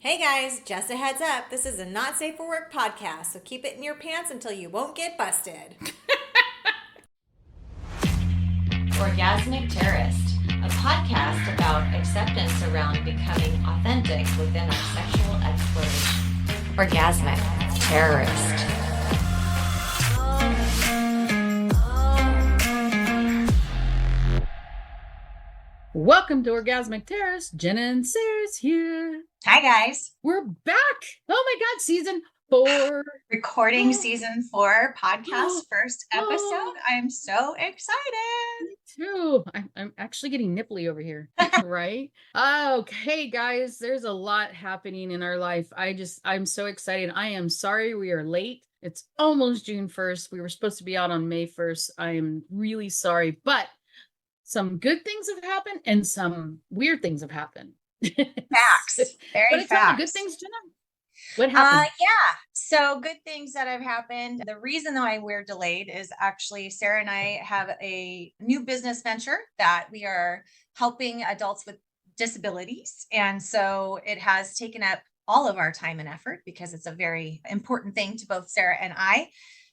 Hey guys, just a heads up, this is a not safe for work podcast, so keep it in your pants until you won't get busted. Orgasmic Terrorist, a podcast about acceptance around becoming authentic within our sexual exploration. Orgasmic Terrorist. Welcome to Orgasmic Terrorist. Jenna and Sarah's here. Hi guys. We're back. Oh my God, season 4. Recording season 4 podcast first episode. I'm so excited. Me too. I'm actually getting nipply over here, right? Okay, guys, there's a lot happening in our life. I'm so excited. I am sorry we are late. It's almost June 1st. We were supposed to be out on May 1st. I am really sorry, but some good things have happened and some weird things have happened. Facts. Very but it's facts. all good things, Jenna. What happened? So good things that have happened. The reason why we're delayed is actually Sarah and I have a new business venture that we are helping adults with disabilities. And so it has taken up all of our time and effort because it's a very important thing to both Sarah and I.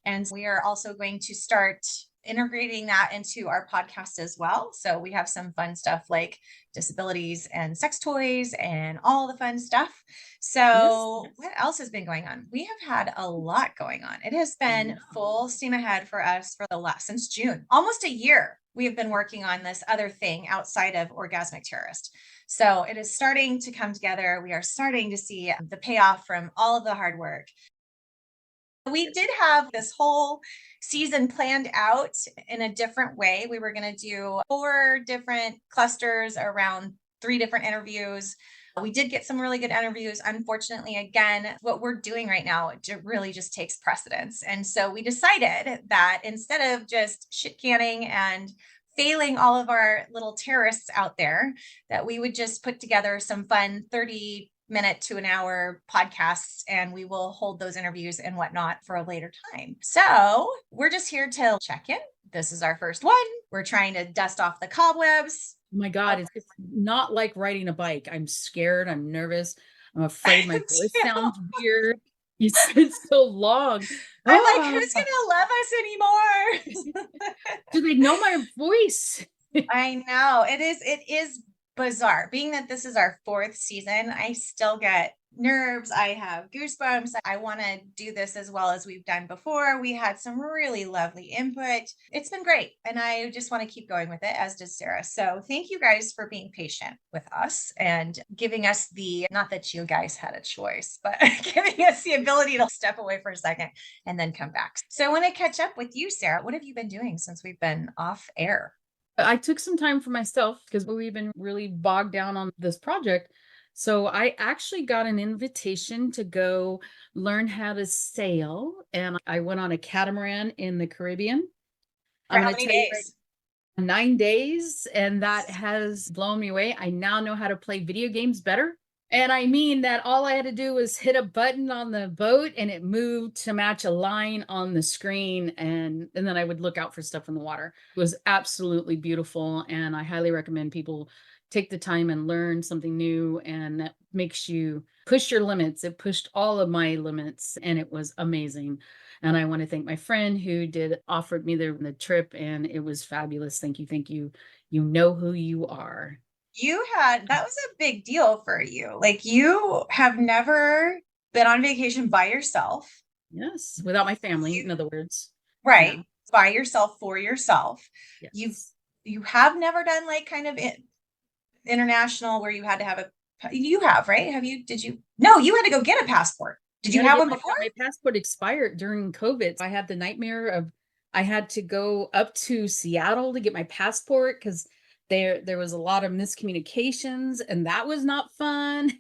And we are also going to start integrating that into our podcast as well. So we have some fun stuff like disabilities and sex toys and all the fun stuff. So What else has been going on? We have had a lot going on. It has been full steam ahead for us since June, almost a year. We have been working on this other thing outside of Orgasmic Terrorist. So it is starting to come together. We are starting to see the payoff from all of the hard work. We did have this whole season planned out in a different way. We were going to do 4 different clusters around 3 different interviews. We did get some really good interviews. Unfortunately, again, what we're doing right now, it really just takes precedence. And so we decided that instead of just shit canning and failing all of our little terrorists out there, that we would just put together some fun 30-minute to an hour podcasts, and we will hold those interviews and whatnot for a later time. So we're just here to check in. This is our first one. We're trying to dust off the cobwebs. Oh my God, it's not like riding a bike. I'm scared. I'm nervous. I'm afraid my voice sounds weird. It's been so long. I'm like, who's going to love us anymore? Do they know my voice? I know. It is bizarre. Being that this is our 4th season, I still get nerves. I have goosebumps. I want to do this as well as we've done before. We had some really lovely input. It's been great. And I just want to keep going with it, as does Sarah. So thank you guys for being patient with us and giving us not that you guys had a choice, but giving us the ability to step away for a second and then come back. So I want to catch up with you, Sarah. What have you been doing since we've been off air? I took some time for myself because we've been really bogged down on this project. So I actually got an invitation to go learn how to sail. And I went on a catamaran in the Caribbean. For how many days? 9 days. And that has blown me away. I now know how to play video games better. And I mean that all I had to do was hit a button on the boat and it moved to match a line on the screen. And then I would look out for stuff in the water. It was absolutely beautiful. And I highly recommend people take the time and learn something new, and that makes you push your limits. It pushed all of my limits and it was amazing. And I want to thank my friend who offered me the trip, and it was fabulous. Thank you. Thank you. You know who you are. That was a big deal for you. Like, you have never been on vacation by yourself. Yes. Without my family, in other words. Right. Yeah. By yourself, for yourself. Yes. You have never done like kind of international where you had to have you have, right? No, you had to go get a passport. Did you have one before? My passport expired during COVID. I had the nightmare of, I had to go up to Seattle to get my passport because there was a lot of miscommunications, and that was not fun.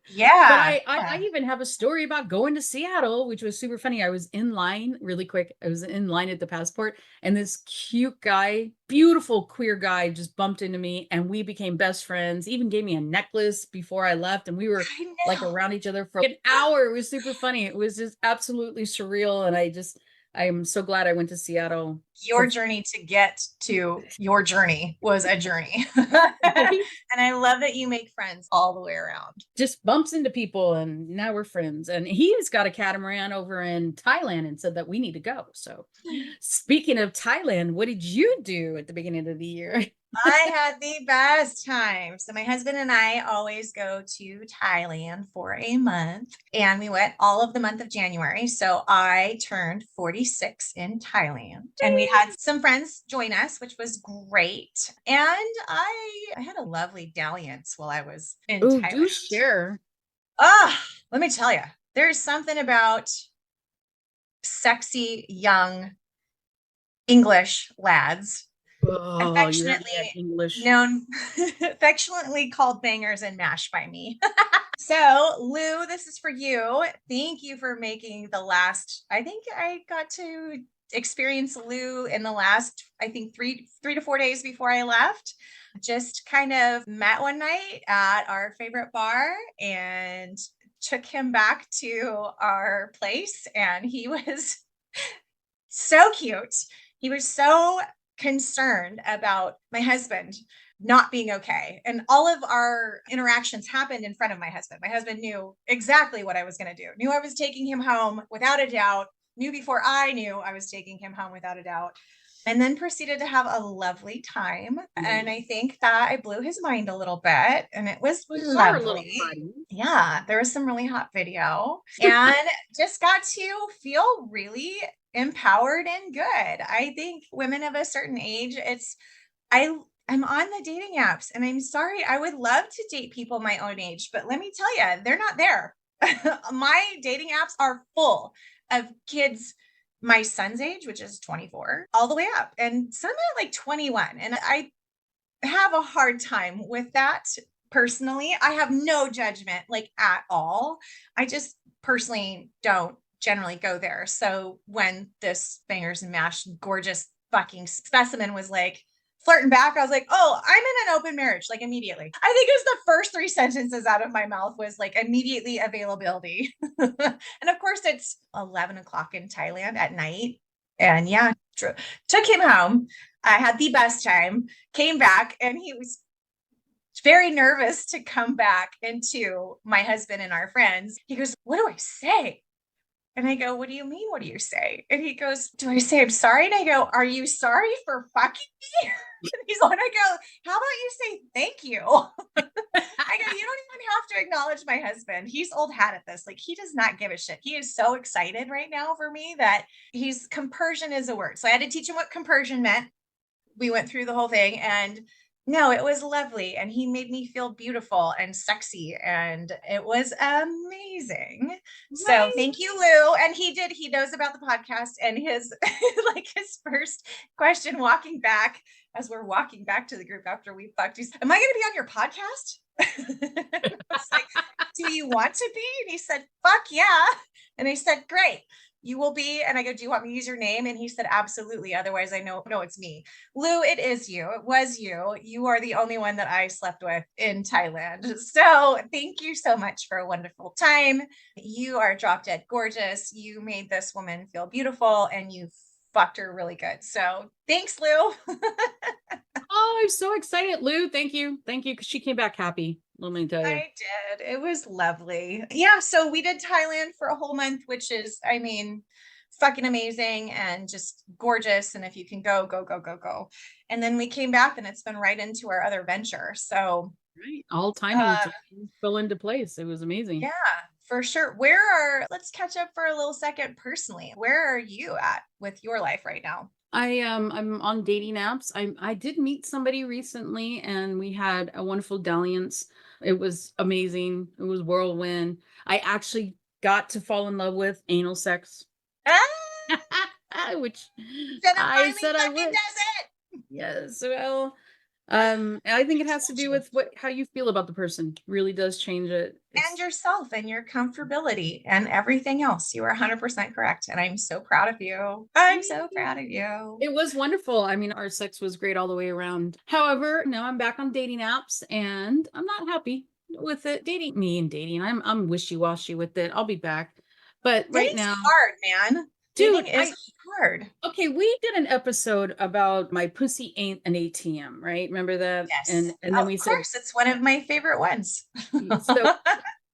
Yeah. But I even have a story about going to Seattle, which was super funny. I was in line really quick. I was in line at the passport, and this cute guy, beautiful queer guy, just bumped into me, and we became best friends. He even gave me a necklace before I left, and we were like around each other for an hour. It was super funny. It was just absolutely surreal. And I just I'm so glad I went to Seattle. Your journey to get to your journey was a journey. And I love that you make friends all the way around. Just bumps into people and now we're friends. And he's got a catamaran over in Thailand and said that we need to go. So speaking of Thailand, what did you do at the beginning of the year? I had the best time. So my husband and I always go to Thailand for a month, and we went all of the month of January. So I turned 46 in Thailand, and we had some friends join us, which was great. And I had a lovely dalliance while I was in Thailand. Do share. Let me tell you, there's something about sexy young English lads, affectionately called bangers and mash by me. So Lou, this is for you. Thank you for making I think I got to experience Lou in the last, I think 3 to 4 days before I left. Just kind of met one night at our favorite bar and took him back to our place, and he was so cute. He was so concerned about my husband not being okay. And all of our interactions happened in front of my husband. My husband knew exactly what I was going to do, knew I was taking him home without a doubt, knew before I knew I was taking him home without a doubt, and then proceeded to have a lovely time. And I think that I blew his mind a little bit, and it was lovely. Yeah, there was some really hot video and just got to feel really empowered and good. I think women of a certain age, I'm on the dating apps, and I'm sorry, I would love to date people my own age, but let me tell you, they're not there. My dating apps are full of kids my son's age, which is 24, all the way up, and some are like 21. And I have a hard time with that personally. I have no judgment like at all. I just personally don't generally go there. So when this bangers and mash gorgeous fucking specimen was like flirting back, I was like, oh, I'm in an open marriage, like immediately. I think it was the first 3 sentences out of my mouth was like immediately availability. And of course it's 11 o'clock in Thailand at night. And yeah, took him home. I had the best time, came back, and he was very nervous to come back into my husband and our friends. He goes, what do I say? And I go, what do you mean? What do you say? And he goes, do I say I'm sorry? And I go, are you sorry for fucking me? And he's on, I go, how about you say thank you? I go, you don't even have to acknowledge my husband. He's old hat at this. Like, he does not give a shit. He is so excited right now for me that compersion is a word. So I had to teach him what compersion meant. We went through the whole thing, and no, it was lovely. And he made me feel beautiful and sexy, and it was amazing. Nice. So thank you, Lou. And he knows about the podcast, and his first question walking back, as we're walking back to the group after we fucked, he's, am I going to be on your podcast? I was like, do you want to be? And he said, fuck yeah. And I said, great. You will be. And I go, do you want me to use your name? And he said, absolutely. Otherwise, I know, no, it's me. Lou, it is you. It was you. You are the only one that I slept with in Thailand. So thank you so much for a wonderful time. You are drop dead gorgeous. You made this woman feel beautiful, and you fucked her really good. So thanks, Lou. Oh, I'm so excited, Lou. Thank you. Thank you. Because she came back happy. Let me tell you. I did. It was lovely. Yeah. So we did Thailand for a whole month, which is, I mean, fucking amazing and just gorgeous. And if you can go. And then we came back, and it's been right into our other venture. So right. All timing fell into place. It was amazing. Yeah, for sure. Let's catch up for a little second personally. Where are you at with your life right now? I'm on dating apps. I did meet somebody recently, and we had a wonderful dalliance. It was amazing. It was whirlwind. I actually got to fall in love with anal sex. Which I said I would. Does it. Yes. Well, I think it has to do with how you feel about the person. Really does change it. And yourself and your comfortability and everything else. You are 100% correct. And I'm so proud of you. I'm so proud of you. It was wonderful. I mean, our sex was great all the way around. However, now I'm back on dating apps, and I'm not happy with it. Dating. I'm wishy-washy with it. I'll be back. But right now, hard, man. Dude, Dating is hard. okay, we did an episode about my pussy ain't an ATM, right? Remember that? Yes. And then we Of said, course, it's one of my favorite ones. so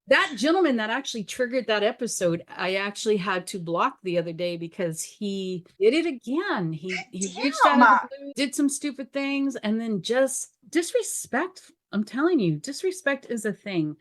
that gentleman that actually triggered that episode, I actually had to block the other day because he did it again. He reached out of the blue, did some stupid things, and then just disrespect. I'm telling you, disrespect is a thing.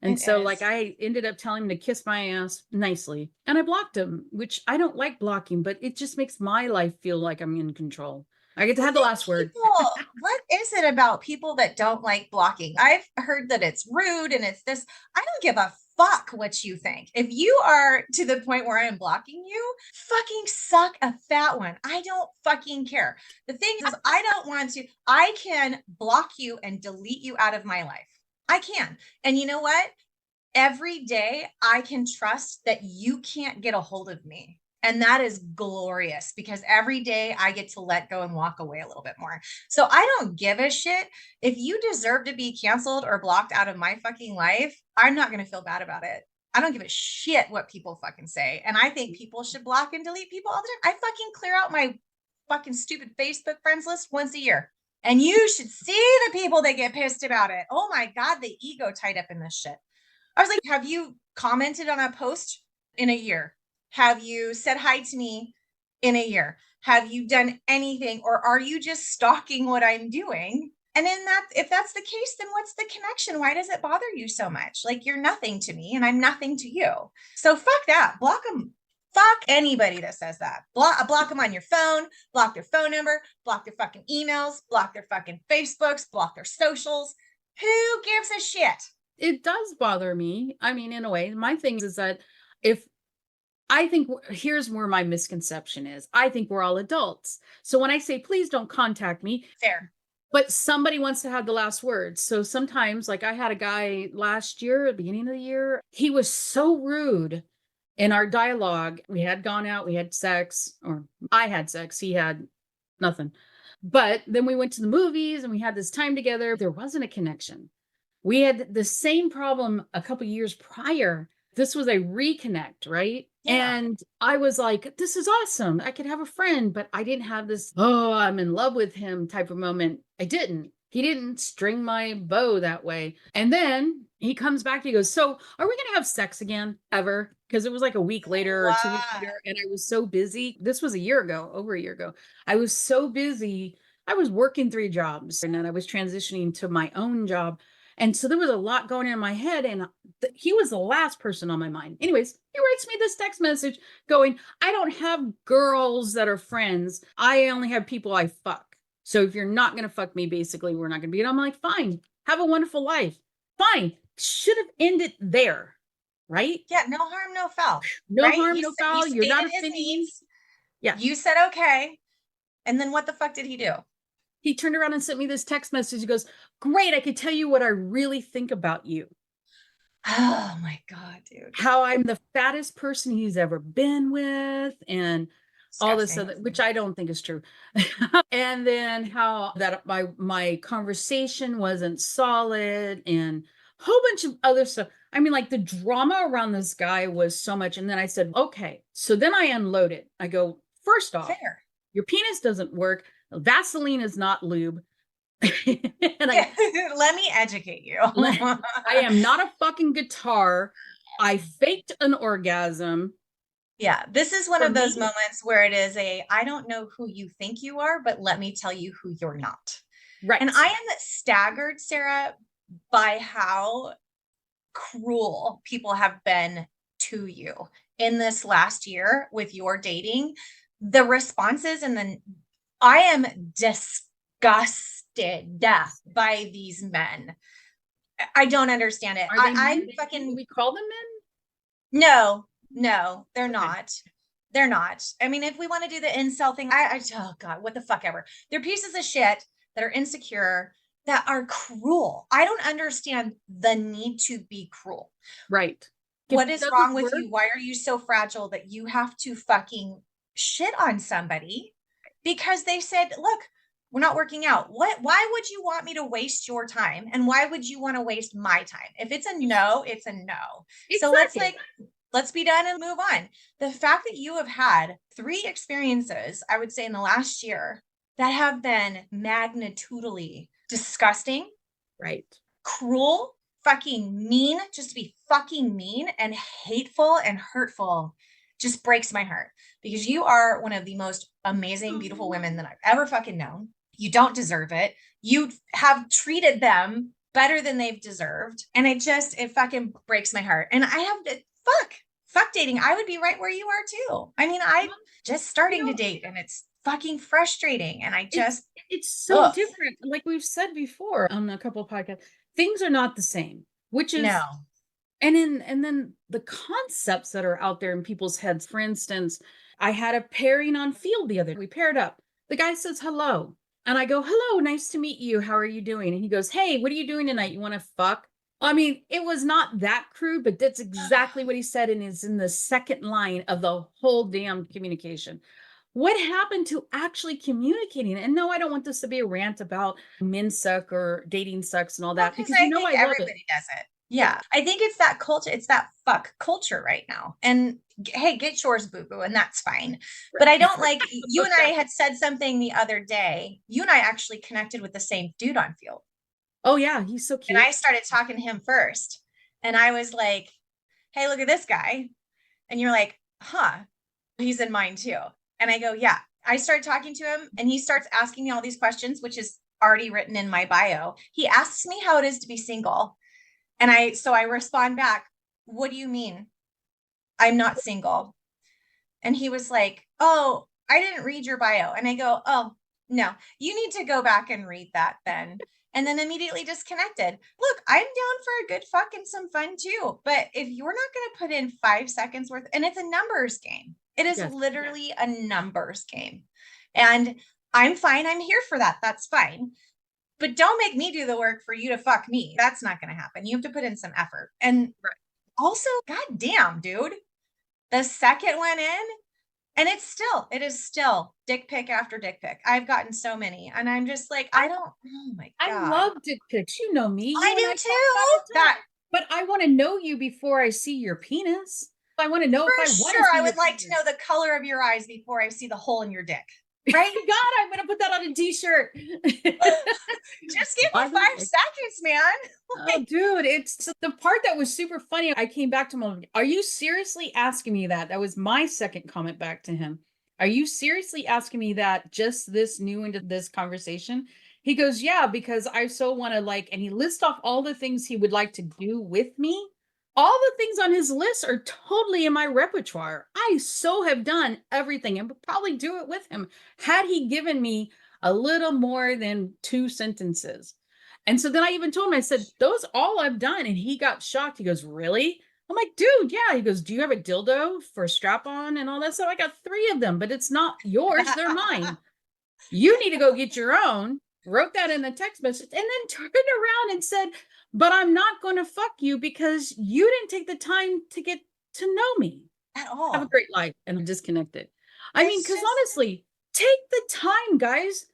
And so like I ended up telling him to kiss my ass nicely, and I blocked him, which I don't like blocking, but it just makes my life feel like I'm in control. I get to have the last word. What is it about people that don't like blocking? I've heard that it's rude and it's this. I don't give a fuck what you think. If you are to the point where I am blocking you, fucking suck a fat one. I don't fucking care. The thing is, I don't want to. I can block you and delete you out of my life. I can. And you know what? Every day I can trust that you can't get a hold of me. And that is glorious because every day I get to let go and walk away a little bit more. So I don't give a shit. If you deserve to be canceled or blocked out of my fucking life, I'm not going to feel bad about it. I don't give a shit what people fucking say. And I think people should block and delete people all the time. I fucking clear out my fucking stupid Facebook friends list once a year. And you should see the people that get pissed about it. Oh my God, the ego tied up in this shit. I was like, have you commented on a post in a year? Have you said hi to me in a year? Have you done anything? Or are you just stalking what I'm doing? And in that, if that's the case, then what's the connection? Why does it bother you so much? Like you're nothing to me and I'm nothing to you. So fuck that. Block them. Fuck anybody that says that. Block them on your phone, block their phone number, block their fucking emails, block their fucking Facebooks, block their socials. Who gives a shit? It does bother me. I mean, in a way, my thing is that if I think here's where my misconception is. I think we're all adults. So when I say, please don't contact me. Fair. But somebody wants to have the last word. So sometimes, like I had a guy last year, at the beginning of the year, he was so rude in our dialogue. We had gone out, we had sex, or I had sex, he had nothing. But then we went to the movies and we had this time together. There wasn't a connection. We had the same problem a couple years prior. This was a reconnect, right? Yeah. And I was like, this is awesome. I could have a friend, but I didn't have this, oh, I'm in love with him type of moment. I didn't. He didn't string my bow that way. And then he comes back, he goes, so are we going to have sex again ever? Because it was like a week later or 2 weeks later. And I was so busy. This was a year ago, over a year ago. I was so busy. I was working 3 jobs and then I was transitioning to my own job. And so there was a lot going in my head and he was the last person on my mind. Anyways, he writes me this text message going, I don't have girls that are friends. I only have people I fuck. So if you're not going to fuck me, basically, we're not going to be it. I'm like, fine, have a wonderful life. Fine. Should have ended there. Right? Yeah. No harm, no foul. No right? harm, no foul. You're not offending. Yeah. You said, okay. And then what the fuck did he do? He turned around and sent me this text message. He goes, great, I could tell you what I really think about you. Oh my God, dude. How I'm the fattest person he's ever been with and all this other, which I don't think is true. And then how that my conversation wasn't solid and a whole bunch of other stuff. I mean, like the drama around this guy was so much. And then I said, okay. So then I unloaded. I go, first off, your penis doesn't work. Vaseline is not lube. And let me educate you. I am not a fucking guitar. I faked an orgasm. Yeah, this is one of those moments where it is I don't know who you think you are, but let me tell you who you're not. Right. And I am staggered, Sarah, by how cruel people have been to you in this last year with your dating. The responses and I am disgusted by these men. I don't understand it. I fucking. We call them men? No, they're not. They're not. I mean, if we want to do the incel thing, oh God, what the fuck ever. They're pieces of shit that are insecure, that are cruel. I don't understand the need to be cruel. Right. What is wrong with you? Why are you so fragile that you have to fucking shit on somebody? Because they said, look, we're not working out. Why would you want me to waste your time? And why would you want to waste my time? If it's a no, it's a no. Exactly. So let's let's be done and move on. The fact that you have had 3 experiences, I would say in the last year, that have been magnitudely disgusting, Right. cruel, fucking mean, just to be fucking mean and hateful and hurtful, just breaks my heart, because you are one of the most amazing, beautiful women that I've ever fucking known. You don't deserve it. You have treated them better than they've deserved. And it fucking breaks my heart. And I have to, fuck dating. I would be right where you are too. I mean, I'm just starting to date and it's fucking frustrating. And it's so different. Like we've said before on a couple of podcasts, things are not the same, which is no. And then the concepts that are out there in people's heads. For instance, I had a pairing on Field the other day. We paired up. The guy says hello. And I go, hello, nice to meet you. How are you doing? And he goes, hey, what are you doing tonight? You want to fuck? I mean, it was not that crude, but that's exactly what he said. And is in the second line of the whole damn communication. What happened to actually communicating? And no, I don't want this to be a rant about men suck or dating sucks and all that, because I love everybody does it. Yeah. I think it's that culture. It's that fuck culture right now. And hey, get yours, boo-boo, and that's fine. But I don't like, you and I had said something the other day. You and I actually connected with the same dude on Field. Oh yeah, he's so cute. And I started talking to him first. And I was like, hey, look at this guy. And you're like, huh, he's in mine too. And I go, yeah. I started talking to him and he starts asking me all these questions, which is already written in my bio. He asks me how it is to be single. And I respond back, what do you mean? I'm not single. And he was like, oh, I didn't read your bio. And I go, oh, no, you need to go back and read that then. And then immediately disconnected. Look, I'm down for a good fuck and some fun too. But if you're not going to put in 5 seconds worth, and it's a numbers game. It is literally a numbers game. And I'm fine. I'm here for that. That's fine. But don't make me do the work for you to fuck me. That's not going to happen. You have to put in some effort. And also, goddamn, dude, the second one in, and it is still dick pic after dick pic. I've gotten so many, and I'm just like, oh my God. I love dick pics. You know me. I do too. But I want to know you before I see your penis. I want to know if I want to. I would like to know the color of your eyes before I see the hole in your dick. Right? God, I'm going to put that on a t-shirt. Just give me 5 seconds, man. Oh, dude, it's the part that was super funny. I came back to him. Are you seriously asking me that? That was my second comment back to him. Are you seriously asking me that just this new into this conversation? He goes, yeah, because I so want to like, and he lists off all the things he would like to do with me. All the things on his list are totally in my repertoire. I so have done everything and would probably do it with him had he given me a little more than 2 sentences. And so then I even told him, I said, those all I've done. And he got shocked. He goes, really? I'm like, dude, yeah. He goes, do you have a dildo for strap on and all that stuff? I got 3 of them, but it's not yours. They're mine. You need to go get your own. Wrote that in the text message and then turned around and said, but I'm not going to fuck you because you didn't take the time to get to know me at all. Have a great life. And I'm disconnected. I mean, because honestly, take the time, guys.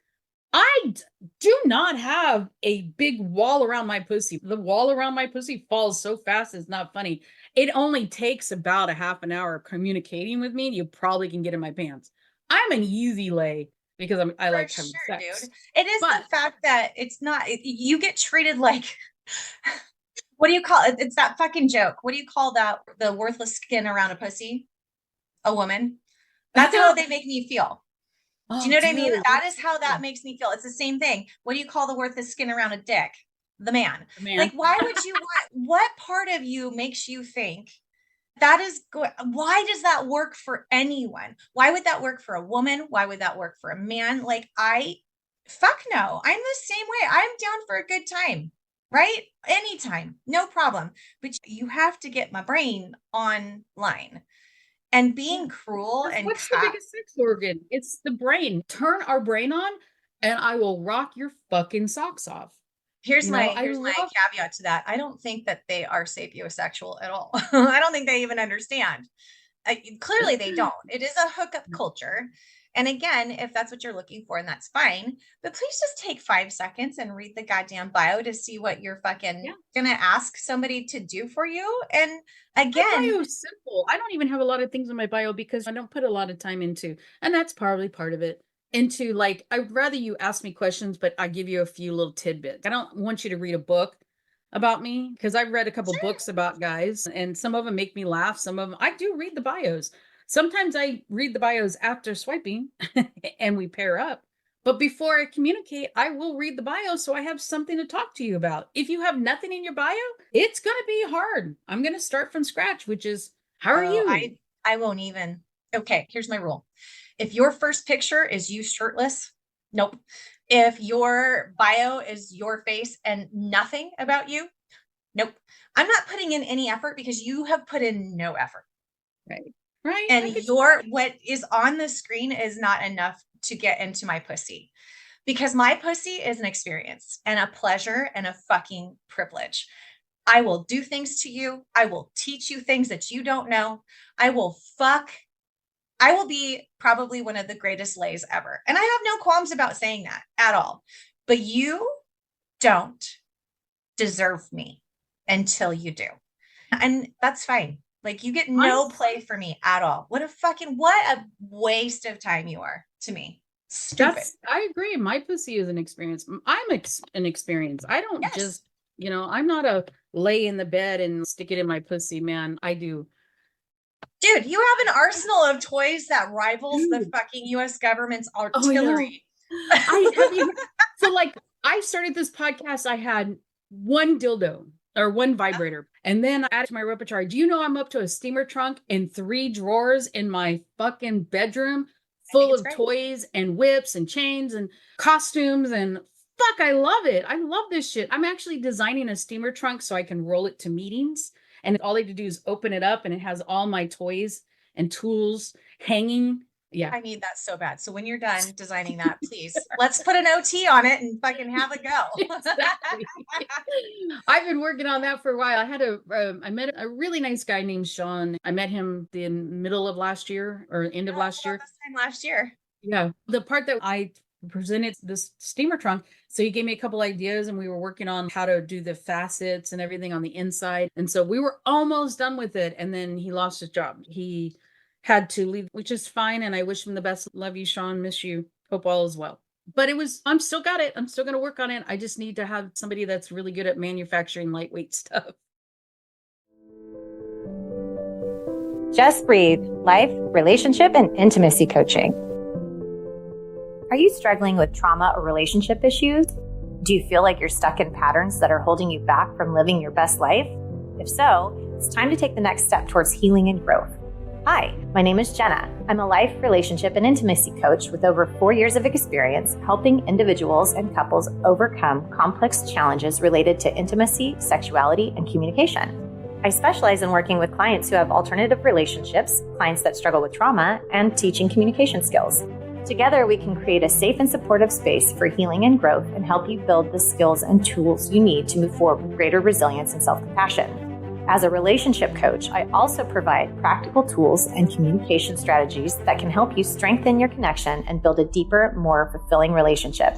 I do not have a big wall around my pussy. The wall around my pussy falls so fast, it's not funny. It only takes about a half an hour of communicating with me. You probably can get in my pants. I'm an easy lay because I like having sex. Dude. It is the fact that it's not, you get treated like, what do you call it? It's that fucking joke. What do you call that? The worthless skin around a pussy? A woman. That's how they make me feel. Do you know what I mean? That is how that makes me feel. It's the same thing. What do you call the worthless skin around a dick? The man. Like, why would you what part of you makes you think that is good? Why does that work for anyone? Why would that work for a woman? Why would that work for a man? Like, fuck no. I'm the same way. I'm down for a good time, right? Anytime, no problem. But you have to get my brain online. And being cruel and what's the biggest sex organ? It's the brain. Turn our brain on and I will rock your fucking socks off. Here's my caveat to that. I don't think that they are sapiosexual at all. I don't think they even understand. Clearly they don't. It is a hookup culture. And again, if that's what you're looking for, and that's fine, but please just take 5 seconds and read the goddamn bio to see what you're fucking gonna ask somebody to do for you. And again, my bio is simple. I don't even have a lot of things in my bio because I don't put a lot of time into, and that's probably part of it. Into like, I'd rather you ask me questions, but I give you a few little tidbits. I don't want you to read a book about me because I've read a couple books about guys, and some of them make me laugh. Some of them I do read the bios. Sometimes I read the bios after swiping and we pair up. But before I communicate, I will read the bio so I have something to talk to you about. If you have nothing in your bio, it's going to be hard. I'm going to start from scratch, which is, how are you? I won't even. Okay, here's my rule. If your first picture is you shirtless, nope. If your bio is your face and nothing about you, nope. I'm not putting in any effort because you have put in no effort. Right. And what is on the screen is not enough to get into my pussy, because my pussy is an experience and a pleasure and a fucking privilege. I will do things to you. I will teach you things that you don't know. I will be probably one of the greatest lays ever. And I have no qualms about saying that at all. But you don't deserve me until you do. And that's fine. Like, you get no play for me at all. What a waste of time you are to me. Stupid. I agree. My pussy is an experience. I'm an experience. I don't just, I'm not a lay in the bed and stick it in my pussy, man. I do. Dude, you have an arsenal of toys that rivals the fucking US government's artillery. So like, I started this podcast, I had one dildo or one vibrator. And then I added to my repertoire. Do you know I'm up to a steamer trunk and 3 drawers in my fucking bedroom full of toys and whips and chains and costumes and fuck, I love it. I love this shit. I'm actually designing a steamer trunk so I can roll it to meetings. And all I have to do is open it up and it has all my toys and tools hanging. Yeah. I need that so bad. So when you're done designing that, please, let's put an OT on it and fucking have a go. Exactly. I've been working on that for a while. I met a really nice guy named Sean. I met him the middle of last year or end of last year. This time last year. Yeah. The part that I presented this steamer trunk. So he gave me a couple ideas and we were working on how to do the facets and everything on the inside. And so we were almost done with it. And then he lost his job. He had to leave, which is fine. And I wish him the best. Love you, Sean. Miss you. Hope all is well. But I'm still got it. I'm still going to work on it. I just need to have somebody that's really good at manufacturing lightweight stuff. Just Breathe, life, relationship, and intimacy coaching. Are you struggling with trauma or relationship issues? Do you feel like you're stuck in patterns that are holding you back from living your best life? If so, it's time to take the next step towards healing and growth. Hi, my name is Jenna. I'm a life, relationship, and intimacy coach with over 4 years of experience helping individuals and couples overcome complex challenges related to intimacy, sexuality, and communication. I specialize in working with clients who have alternative relationships, clients that struggle with trauma, and teaching communication skills. Together, we can create a safe and supportive space for healing and growth and help you build the skills and tools you need to move forward with greater resilience and self-compassion. As a relationship coach, I also provide practical tools and communication strategies that can help you strengthen your connection and build a deeper, more fulfilling relationship.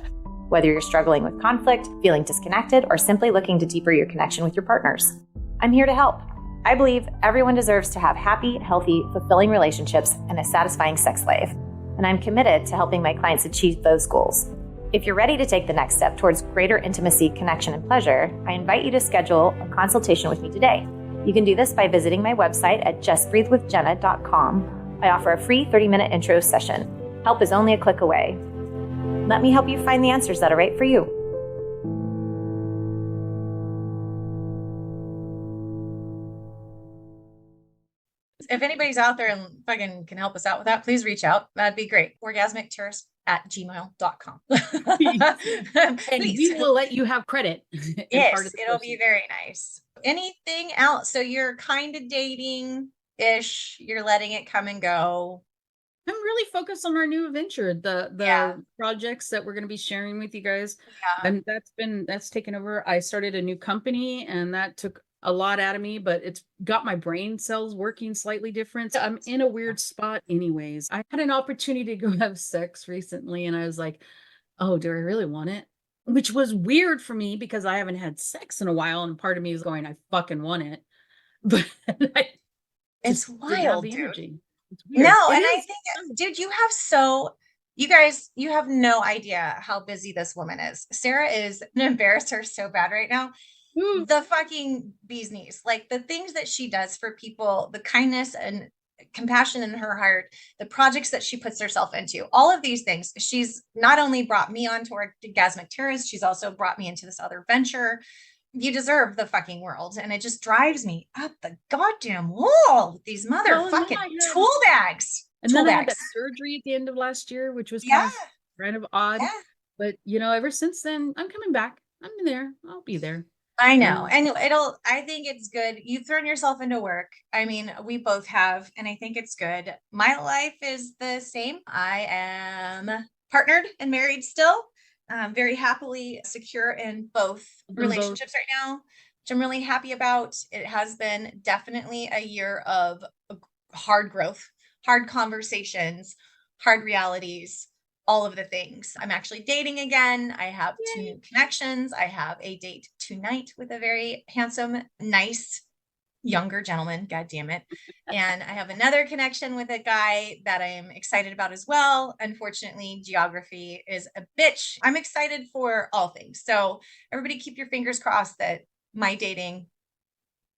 Whether you're struggling with conflict, feeling disconnected, or simply looking to deepen your connection with your partners, I'm here to help. I believe everyone deserves to have happy, healthy, fulfilling relationships and a satisfying sex life. And I'm committed to helping my clients achieve those goals. If you're ready to take the next step towards greater intimacy, connection, and pleasure, I invite you to schedule a consultation with me today. You can do this by visiting my website at justbreathewithjenna.com. I offer a free 30-minute intro session. Help is only a click away. Let me help you find the answers that are right for you. If anybody's out there and fucking can help us out with that, please reach out. That'd be great. Orgasmic Terrorist at gmail.com. And we will let you have credit. Yes, it'll be very nice. Anything else? So you're kind of dating-ish. You're letting it come and go. I'm really focused on our new venture, the projects that we're going to be sharing with you guys. Yeah. And that's taken over. I started a new company and that took a lot out of me, but it's got my brain cells working slightly different. So I'm in a weird spot anyways. I had an opportunity to go have sex recently and I was like, oh, do I really want it? Which was weird for me because I haven't had sex in a while. And part of me is going, I fucking want it. But I It's just didn't have wild, the dude. energy. It's weird. No, It and I is. think, dude, you guys, you have no idea how busy this woman is. Sarah is, I'm gonna embarrass her so bad right now. Ooh, The fucking bee's knees, like the things that she does for people, the kindness and compassion in her heart, the projects that she puts herself into, all of these things. She's not only brought me onto Orgasmic Terrorist, she's also brought me into this other venture. You deserve the fucking world. And it just drives me up the goddamn wall with these well, and then motherfucking I had, tool bags. and Tool then I had that bags. surgery at the end of last year, which was Yeah. kind of odd. Yeah. But ever since then, I'm coming back. I'm there. I'll be there. I know. And I think it's good. You've thrown yourself into work. I mean, we both have, and I think it's good. My life is the same. I am partnered and married still. Very happily secure in both relationships right now, which I'm really happy about. It has been definitely a year of hard growth, hard conversations, hard realities, all of the things. I'm actually dating again. I have two new connections. I have a date tonight with a very handsome, nice, younger gentleman. God damn it. And I have another connection with a guy that I am excited about as well. Unfortunately, geography is a bitch. I'm excited for all things. So everybody keep your fingers crossed that my dating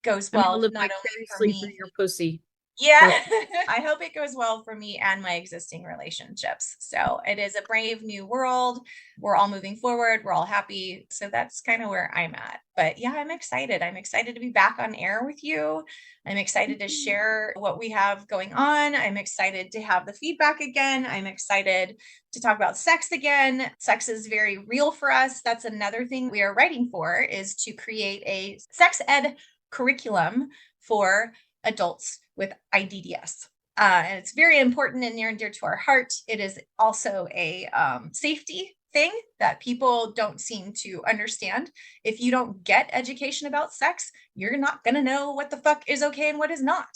goes well, live not only for vicariously through me. your pussy. Yeah, I hope it goes well for me and my existing relationships. So it is a brave new world. We're all moving forward. We're all happy. So that's kind of where I'm at. But yeah, I'm excited. I'm excited to be back on air with you. I'm excited to share what we have going on. I'm excited to have the feedback again. I'm excited to talk about sex again. Sex is very real for us. That's another thing we are writing for, is to create a sex ed curriculum for adults with IDDS. And it's very important and near and dear to our heart. It is also a safety thing that people don't seem to understand. If you don't get education about sex, you're not going to know what the fuck is okay and what is not.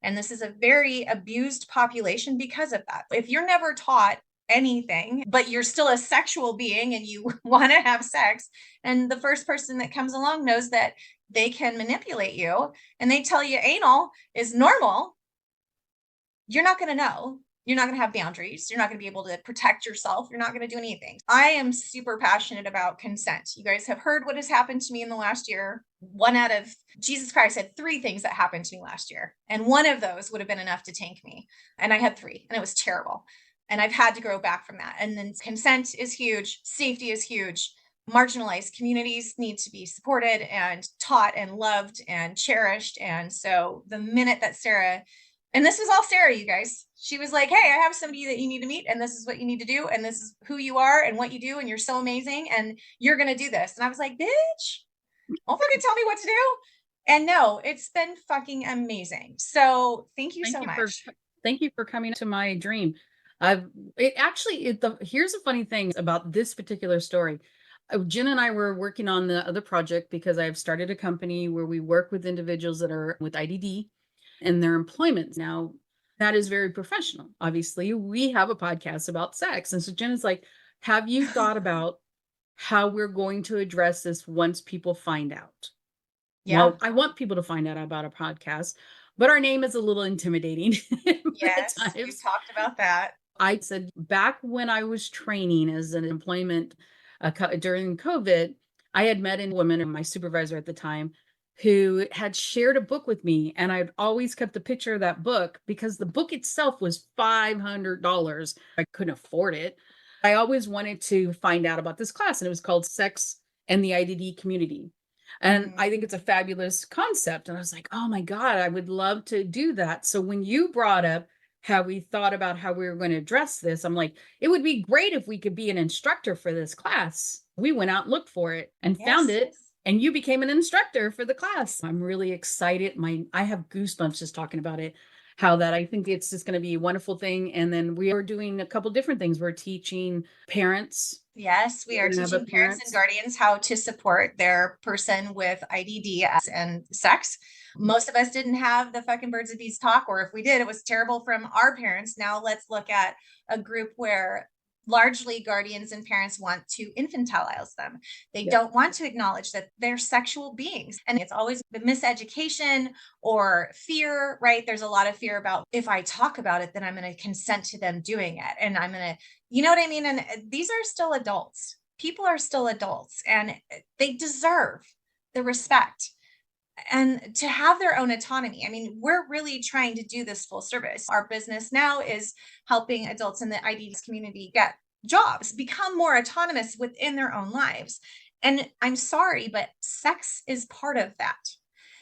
And this is a very abused population because of that. If you're never taught anything, but you're still a sexual being and you want to have sex, and the first person that comes along knows that they can manipulate you and they tell you anal is normal, you're not going to know. You're not going to have boundaries. You're not going to be able to protect yourself. You're not going to do anything. I am super passionate about consent. You guys have heard what has happened to me in the last year. One out of, Jesus Christ, had 3 things that happened to me last year. And one of those would have been enough to tank me. And I had 3 and it was terrible. And I've had to grow back from that. And then consent is huge. Safety is huge. Marginalized communities need to be supported and taught and loved and cherished. And so the minute that Sarah, and this was all Sarah, you guys, she was like, hey, I have somebody that you need to meet and this is what you need to do. And this is who you are and what you do. And you're so amazing. And you're going to do this. And I was like, bitch, don't fucking tell me what to do. And no, it's been fucking amazing. So thank you so much. Thank you for coming to my dream. Here's a funny thing about this particular story. Jen and I were working on the other project because I've started a company where we work with individuals that are with IDD and their employment. Now, that is very professional. Obviously, we have a podcast about sex. And so Jen is like, have you thought about how we're going to address this once people find out? Yeah. Well, I want people to find out about a podcast, but our name is a little intimidating. Yes, we've talked about that. I said back when I was training as an employment during COVID, I had met a woman, my supervisor at the time, who had shared a book with me. And I'd always kept a picture of that book because the book itself was $500. I couldn't afford it. I always wanted to find out about this class, and it was called Sex and the IDD Community. And I think it's a fabulous concept. And I was like, oh my God, I would love to do that. So when you brought up how we thought about how we were going to address this, I'm like, it would be great if we could be an instructor for this class. We went out and looked for it and found it, and you became an instructor for the class. I'm really excited. I have goosebumps just talking about it, how that I think it's just going to be a wonderful thing. And then we are doing a couple different things. We're teaching parents Yes, we are teaching parents and guardians how to support their person with IDD and sex. Most of us didn't have the fucking birds of bees talk, or if we did, it was terrible from our parents. Now let's look at a group where largely guardians and parents want to infantilize them. They don't want to acknowledge that they're sexual beings. And it's always the miseducation or fear, right? There's a lot of fear about, if I talk about it, then I'm going to consent to them doing it. And I'm going to, you know what I mean? And these are still adults. People are still adults, and they deserve the respect and to have their own autonomy. I mean, we're really trying to do this full service. Our business now is helping adults in the IDD community get jobs, become more autonomous within their own lives. And I'm sorry, but sex is part of that.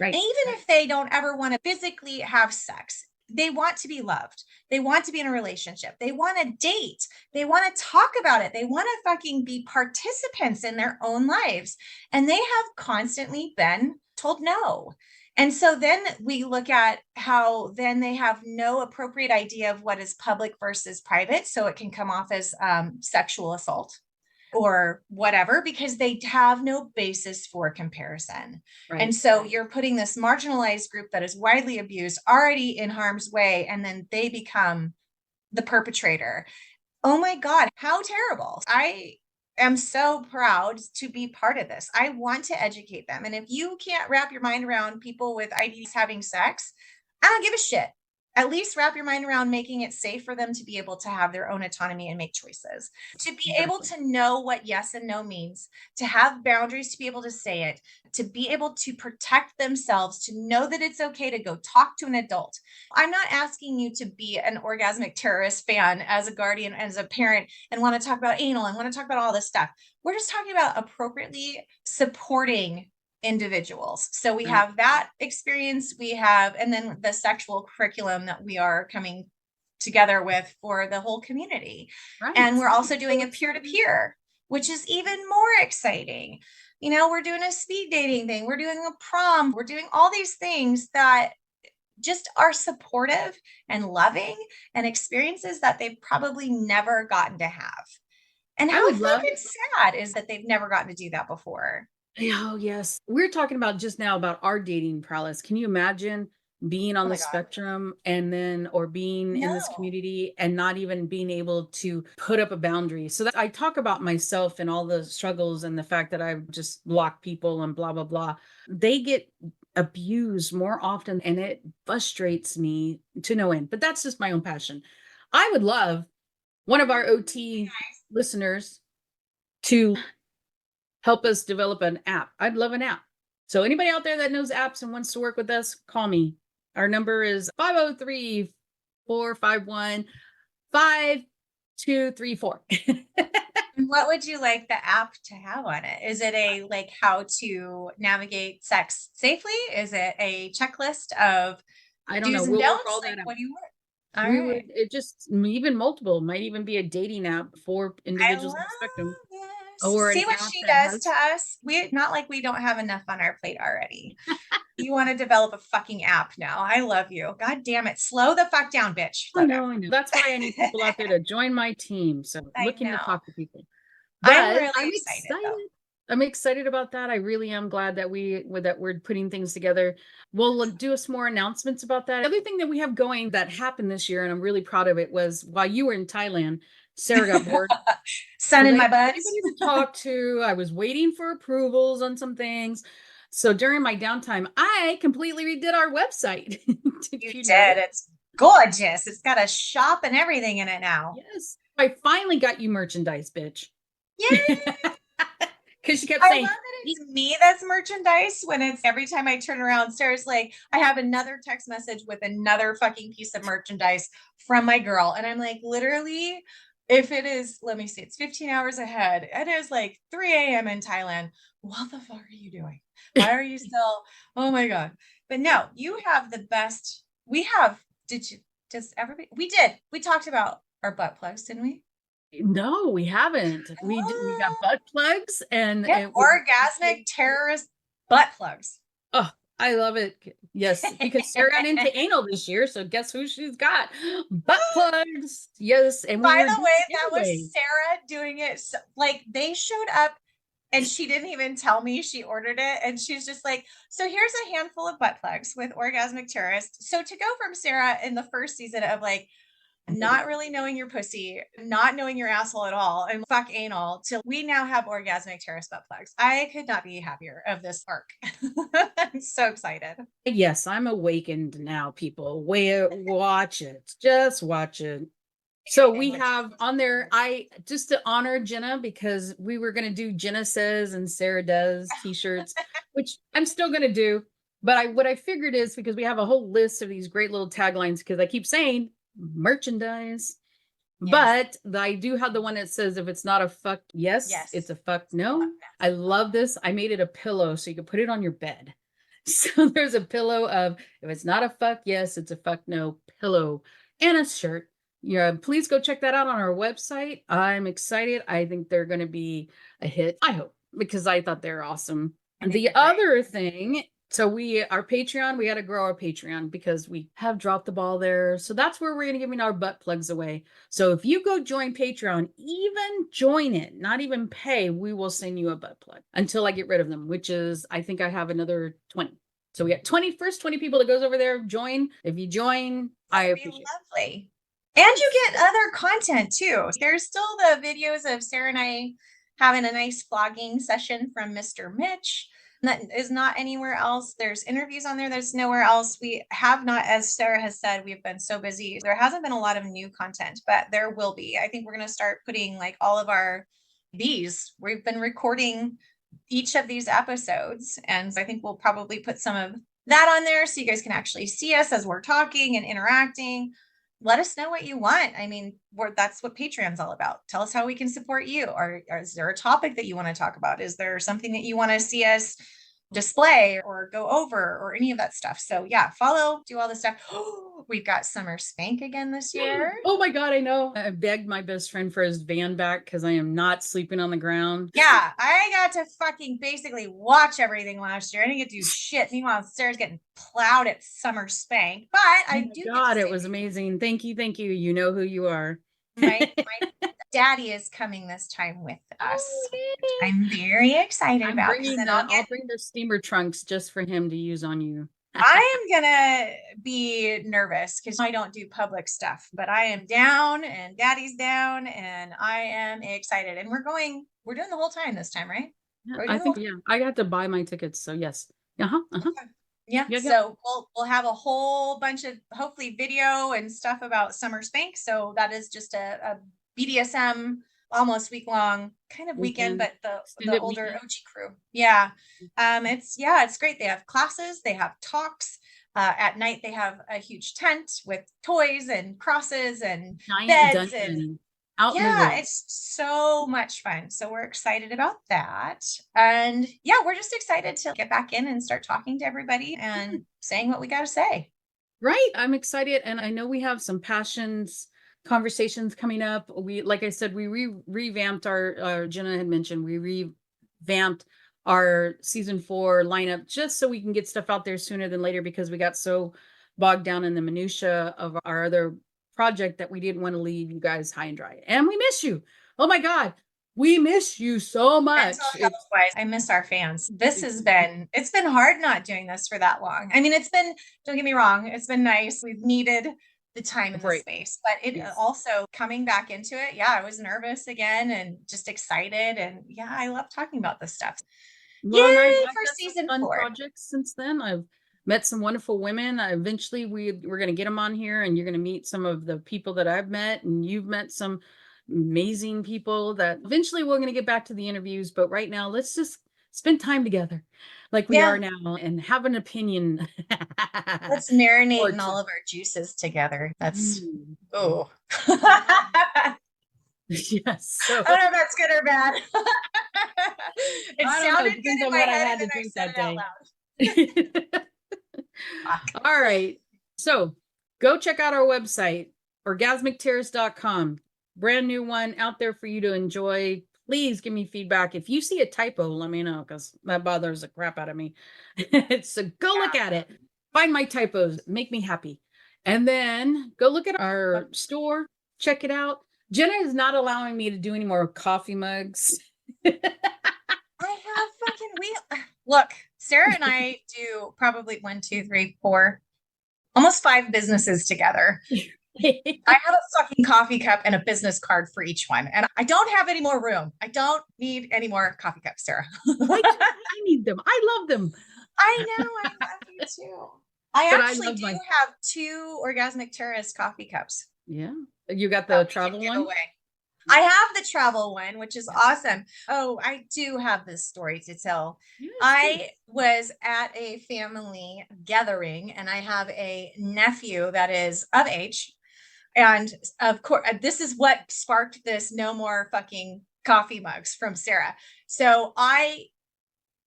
Right. And even if they don't ever want to physically have sex, they want to be loved. They want to be in a relationship. They want to date. They want to talk about it. They want to fucking be participants in their own lives. And they have constantly been told no. And so then we look at how then they have no appropriate idea of what is public versus private. So it can come off as sexual assault or whatever, because they have no basis for comparison. Right. And so you're putting this marginalized group that is widely abused already in harm's way, and then they become the perpetrator. Oh my God, how terrible. I am so proud to be part of this. I want to educate them. And if you can't wrap your mind around people with IDs having sex, I don't give a shit. At least wrap your mind around making it safe for them to be able to have their own autonomy and make choices, to be able to know what yes and no means, to have boundaries, to be able to say it, to be able to protect themselves, to know that it's okay to go talk to an adult. I'm not asking you to be an Orgasmic Terrorist fan as a guardian, as a parent, and want to talk about anal and want to talk about all this stuff. We're just talking about appropriately supporting individuals. So we have that experience, we have, and then the sexual curriculum that we are coming together with for the whole community. Right. And we're also doing a peer-to-peer, which is even more exciting. You know, we're doing a speed dating thing. We're doing a prom. We're doing all these things that just are supportive and loving, and experiences that they've probably never gotten to have. And how fucking sad is that they've never gotten to do that before. Oh, yes. We're talking about just now about our dating prowess. Can you imagine being on the spectrum and then, or being in this community and not even being able to put up a boundary? So that I talk about myself and all the struggles and the fact that I've just blocked people and blah, blah, blah. They get abused more often, and it frustrates me to no end, but that's just my own passion. I would love one of our OT listeners to help us develop an app. I'd love an app. So anybody out there that knows apps and wants to work with us, call me. Our number is 503-451-5234. What would you like the app to have on it? Is it a like how to navigate sex safely? Is it a checklist of do's and don'ts? What do you want? Would, it just even multiple, might even be a dating app for individuals on the spectrum. Or see what she does to us. We not like we don't have enough on our plate already. You want to develop a fucking app now. I love you. God damn it. Slow the fuck down, bitch. I know. That's why I need people out there to join my team. So looking to talk to people. But I'm really excited. I'm excited about that. I really am glad that we're putting things together. We'll do some more announcements about that. The other thing that we have going that happened this year, and I'm really proud of it, was while you were in Thailand, Sarah got bored. Sun in my butt. To talk to. I was waiting for approvals on some things. So during my downtime, I completely redid our website. You did. It's gorgeous. It's got a shop and everything in it now. Yes. I finally got you merchandise, bitch. Yay! Because she kept saying, I love that it's me that's merchandise, when it's every time I turn around, Sarah's like, I have another text message with another fucking piece of merchandise from my girl. And I'm like, literally, if it is, let me see, it's 15 hours ahead. It is like 3 a.m. in Thailand. What the fuck are you doing? Why are you still? Oh my God. But no, you have the best. We talked about our butt plugs, didn't we? No, we haven't. We got butt plugs and Orgasmic Terrorist butt plugs. Oh, I love it. Yes, because Sarah got into anal this year, so guess who she's got? Butt plugs. Yes, and we By were the doing way, that giveaway. was Sarah doing it. Like they showed up and she didn't even tell me she ordered it. And she's just like, so here's a handful of butt plugs with Orgasmic Terrorist. So to go from Sarah in the first season of like not really knowing your pussy, not knowing your asshole at all, and fuck anal, till we now have Orgasmic Terrorist butt plugs. I could not be happier of this arc. I'm so excited. Yes, I'm awakened now, people. Watch it. Just watch it. So we have on there, I just to honor Jenna, because we were going to do Jenna Says and Sarah Does t-shirts, which I'm still going to do. But what I figured is because we have a whole list of these great little taglines, because I keep saying merchandise. Yes. But I do have the one that says, if it's not a fuck yes, it's a fuck no. I love this. I made it a pillow so you can put it on your bed. So there's a pillow of, if it's not a fuck yes, it's a fuck no pillow, and a shirt. Yeah, please go check that out on our website. I'm excited. I think they're going to be a hit. I hope, because I thought they're awesome. And the other thing, so our Patreon, we got to grow our Patreon because we have dropped the ball there. So that's where we're going to give our butt plugs away. So if you go join Patreon, even join it, not even pay, we will send you a butt plug until I get rid of them, which is, I think I have another 20. So we got 20 people that goes over there. Join. If you join, I appreciate it. Lovely. And you get other content too. There's still the videos of Sarah and I having a nice vlogging session from Mr. Mitch. That is not anywhere else. There's interviews on there. There's nowhere else. We have not, as Sarah has said, we've been so busy. There hasn't been a lot of new content, but there will be. I think we're going to start putting like all of we've been recording each of these episodes. And so I think we'll probably put some of that on there so you guys can actually see us as we're talking and interacting. Let us know what you want. I mean, that's what Patreon's all about. Tell us how we can support you. Or is there a topic that you want to talk about? Is there something that you want to see us display or go over or any of that stuff? So yeah, follow, do all this stuff. We've got Summer Spank again this year. Oh my God, I know. I begged my best friend for his van back because I am not sleeping on the ground. Yeah, I got to fucking basically watch everything last year. I didn't get to do shit. Meanwhile, Sarah's getting plowed at Summer Spank. But I do. God, it was amazing. Thank you. Thank you. You know who you are. My daddy is coming this time with us. I'm very excited about. I'll bring the steamer trunks just for him to use on you. I am gonna be nervous because I don't do public stuff, but I am down and daddy's down and I am excited. And we're doing the whole time this time, right? Yeah, I think, yeah, I got to buy my tickets. So yes. Okay. Yeah. So we'll have a whole bunch of hopefully video and stuff about Summer Spank. So that is just a BDSM almost week-long kind of weekend, but the older OG crew. Yeah. It's great. They have classes, they have talks. At night they have a huge tent with toys and crosses and beds and it's so much fun. So we're excited about that. And yeah, we're just excited to get back in and start talking to everybody and saying what we got to say. Right. I'm excited. And I know we have some conversations coming up. Like I said, we revamped our Jenna had mentioned, we revamped our season 4 lineup just so we can get stuff out there sooner than later, because we got so bogged down in the minutia of our other project that we didn't want to leave you guys high and dry. And we miss you. Oh my God. We miss you so much. I miss our fans. It's been hard not doing this for that long. I mean, don't get me wrong, it's been nice. We've needed the time and the space, but also coming back into it. Yeah, I was nervous again and just excited. And yeah, I love talking about this stuff. Well, Yay for season 4 projects since then. I've met some wonderful women. Eventually we're going to get them on here, and you're going to meet some of the people that I've met, and you've met some amazing people that eventually we're going to get back to the interviews. But right now, let's just spend time together like we are now and have an opinion. Let's marinate in all of our juices together. That's yes. So, I don't know if that's good or bad. It sounded good in my head and I said it out loud. All right. So go check out our website, orgasmicterrorist.com. Brand new one out there for you to enjoy. please give me feedback. If you see a typo, let me know, because that bothers the crap out of me. So go look at it, find my typos, make me happy. And then go look at our store, check it out. Jenna is not allowing me to do any more coffee mugs. I have look, Sarah and I do probably 1, 2, 3, 4, almost 5 businesses together. I have a fucking coffee cup and a business card for each one. And I don't have any more room. I don't need any more coffee cups, Sarah. I need them. I love them. I know. I love you too. I actually do have 2 Orgasmic Terrorist coffee cups. Yeah. You got the travel one? Away. I have the travel one, which is awesome. Oh, I do have this story to tell. Yes, I was at a family gathering and I have a nephew that is of age. And of course, this is what sparked this no more fucking coffee mugs from Sarah. So I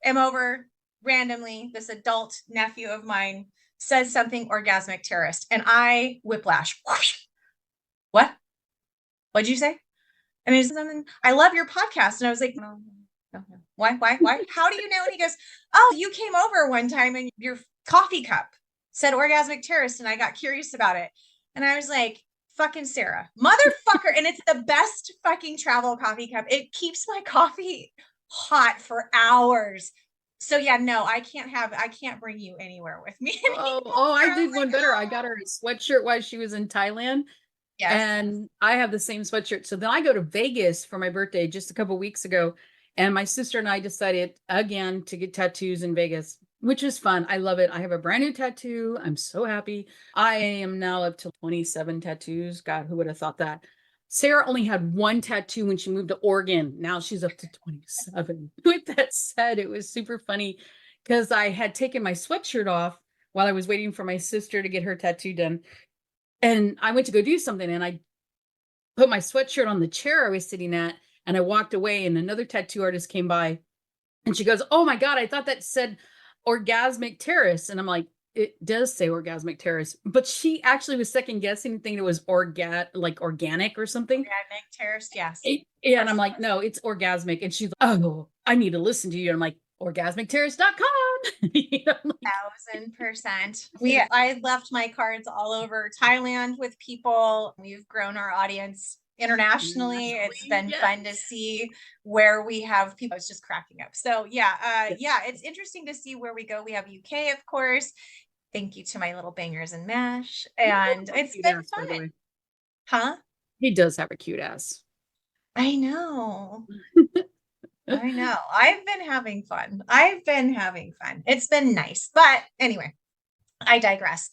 am over randomly, this adult nephew of mine says something orgasmic terrorist and I whiplash. What? What'd you say? And he said something, I love your podcast. And I was like, no. Why? How do you know? And he goes, oh, you came over one time and your coffee cup said orgasmic terrorist. And I got curious about it. And I was like, fucking Sarah, motherfucker. And it's the best fucking travel coffee cup. It keeps my coffee hot for hours. So yeah, no, I can't bring you anywhere with me anymore. Oh, I did one better. I got her a sweatshirt while she was in Thailand. Yes. And I have the same sweatshirt. So then I go to Vegas for my birthday just a couple of weeks ago. And my sister and I decided again to get tattoos in Vegas, which is fun. I love it. I have a brand new tattoo. I'm so happy. I am now up to 27 tattoos. God, who would have thought that? Sarah only had 1 tattoo when she moved to Oregon. Now she's up to 27. With that said, it was super funny because I had taken my sweatshirt off while I was waiting for my sister to get her tattoo done. And I went to go do something and I put my sweatshirt on the chair I was sitting at and I walked away and another tattoo artist came by and she goes, oh my God, I thought that said orgasmic terrorist. And I'm like, it does say orgasmic terrorist, but she actually was second guessing, thinking it was like organic or something. Organic terrorist, yes. Yeah. And I'm like, no, it's orgasmic. And she's like, oh, I need to listen to you. And I'm like, orgasmicterrorist.com. You know, like, 1000%. I left my cards all over Thailand with people. We've grown our audience internationally. It's been fun to see where we have people. It's just cracking up. So yeah, it's interesting to see where we go. We have UK, of course. Thank you to my little bangers and mash. And it's been fun. Huh? He does have a cute ass. I know. I know. I've been having fun. It's been nice. But anyway, I digress.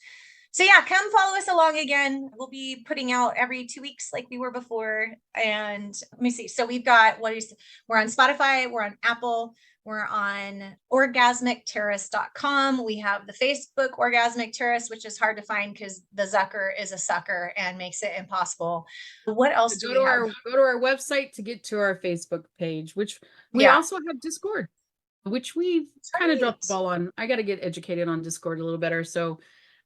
So yeah, come follow us along again. We'll be putting out every 2 weeks like we were before. And let me see. So we've got we're on Spotify, we're on Apple, we're on orgasmicterrorist.com. We have the Facebook Orgasmic Terrorist, which is hard to find because the Zucker is a sucker and makes it impossible. What else do we have? Go to our website to get to our Facebook page, which we also have Discord, which we've kind of dropped the ball on. I got to get educated on Discord a little better. So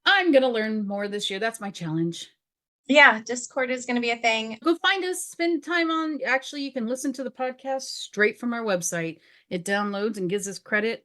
I'm going to learn more this year. That's my challenge. Yeah, Discord is going to be a thing. Go find us, spend time on. Actually, you can listen to the podcast straight from our website. It downloads and gives us credit.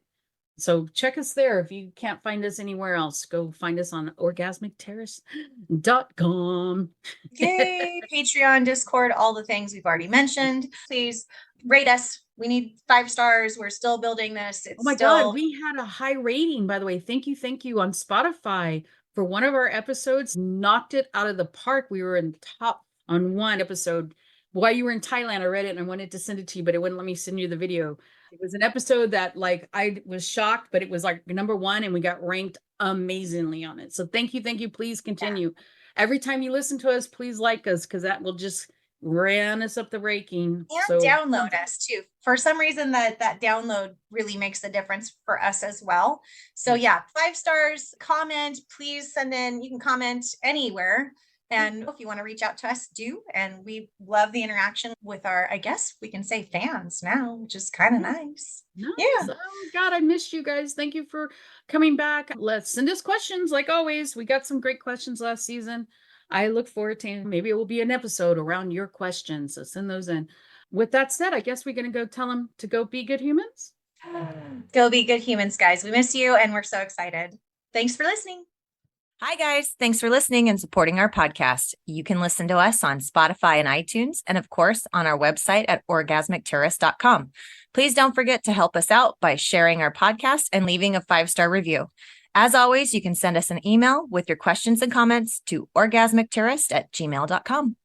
So check us there. If you can't find us anywhere else, go find us on orgasmicterrorist.com. Yay! Patreon, Discord, all the things we've already mentioned. Please rate us. We need 5 stars. We're still building this. Oh my God, we had a high rating, by the way. Thank you on Spotify for one of our episodes. Knocked it out of the park. We were in top on one episode. While you were in Thailand, I read it and I wanted to send it to you, but it wouldn't let me send you the video. It was an episode that I was shocked, but it was number 1 and we got ranked amazingly on it. So thank you. Please continue. Yeah. Every time you listen to us, please like us because that will just ran us up the ranking. And download us too. For some reason that download really makes a difference for us as well. So yeah, 5 stars, comment, please send in, you can comment anywhere. And if you want to reach out to us, do. And we love the interaction with our, I guess we can say fans now, which is kind of nice. Yeah. Oh God, I missed you guys. Thank you for coming back. Let's send us questions like always. We got some great questions last season. I look forward to maybe it will be an episode around your questions. So send those in. with that said, I guess we're going to go tell them to go be good humans. Go be good humans, guys. We miss you and we're so excited. Thanks for listening. Hi, guys. Thanks for listening and supporting our podcast. You can listen to us on Spotify and iTunes, and of course, on our website at orgasmicterrorist.com. Please don't forget to help us out by sharing our podcast and leaving a 5-star review. As always, you can send us an email with your questions and comments to orgasmicterrorist@gmail.com.